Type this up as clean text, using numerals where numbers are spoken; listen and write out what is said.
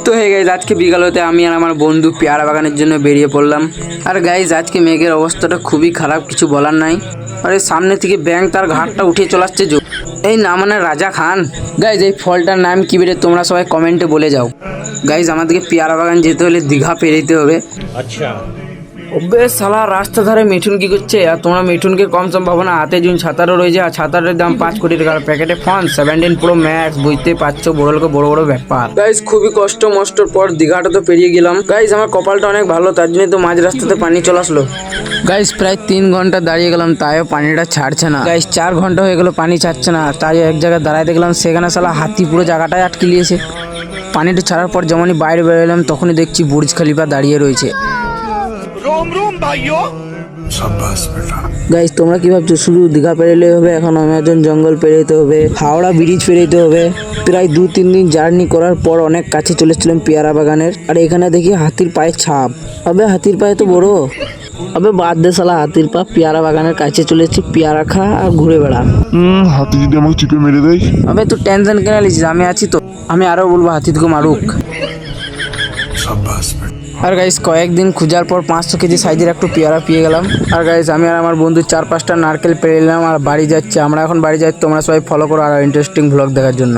তো hey guys, আজকে বিকাল হতে আমি আর আমার বন্ধু পেয়ারা বাগানের জন্য বেরিয়ে পড়লাম। আর গাইজ, আজকে মেঘের অবস্থাটা খুবই খারাপ, কিছু বলার নাই। আর এই সামনে থেকে ব্যাঙ তার ঘাটটা উঠে চলে আসছে। এই না মানে রাজা খান। গাইজ, এই ফলটার নাম কি বেরে তোমরা সবাই কমেন্টে বলে যাও। গাইজ, আমাদেরকে পেয়ারা বাগান যেতে হলে দীঘা পেরোতে হবে। আচ্ছা, ওবে শালা, রাস্তা ধারে মিঠুন কি করছে? আর তোমরা মিঠুনকে কম সম ভাবো না, হাতে জুন ছাতারও রয়েছে। আর ছাতারের দাম 5 কোটি টাকা। প্যাকেটে ফোন 17 প্রো ম্যাক্স, বুঝতে পারছো বড় লোক বড় বড় ব্যাপার। গাইজ, খুবই কষ্ট মষ্টর পর দীঘাটা তো পেরিয়ে গেলাম। গাইজ, আমার কপালটা অনেক ভালো, তার জন্য তো মাঝ রাস্তাতে পানি চলে আসলো। গাইজ, প্রায় 3 ঘন্টা দাঁড়িয়ে গেলাম, তাইও পানিটা ছাড়ছে না। গাইজ, 4 ঘন্টা হয়ে গেল পানি ছাড়ছে না। তাই এক জায়গায় দাঁড়ায় দেখলাম, সেখানে শালা হাতি পুরো জায়গাটায় আটকে নিয়েছে। পানিটা ছাড়ার পর যেমনই বাইরে বেরোলাম, তখনই দেখছি বুর্জ খলিফা দাঁড়িয়ে রয়েছে। গাইজ, তোমরা কি ভাবছো শুধু দীঘা পেরোলে হবে? এখন অ্যামাজন জঙ্গল পেরোতে হবে, হাওড়া ব্রিজ পেরোতে হবে। প্রায় 2-3 দিন জার্নি করার পর অনেক কাছে চলে এসেছিলাম পেয়ারা বাগানের। আর এখানে দেখি হাতির পায়ের ছাপ। আবে হাতির পায়ে তো বড়। আবে বাদ দে শালা হাতির পা, পেয়ারা বাগানের কাছে চলে এসেছি, পেয়ারা খা আর ঘুরে বেড়া। হাতি যদি আমাকে চিপে মেরে দেয়? আবে তুই টেনশন কেন নিছিস? আমি আছি তো। আমি আরো বলবো হাতি তোকে মারুক। আর গাইস, কয়েকদিন খোঁজার পর 500 কেজি সাইজের একটু পেয়ারা পেয়ে গেলাম। আর গাইস, আমি আর আমার বন্ধু 4-5টা নারকেল পেয়ে নিলাম আর বাড়ি যাচ্ছি। আমরা এখন বাড়ি যাই, তোমরা সবাই ফলো করো আর ইন্টারেস্টিং ব্লগ দেখার জন্য।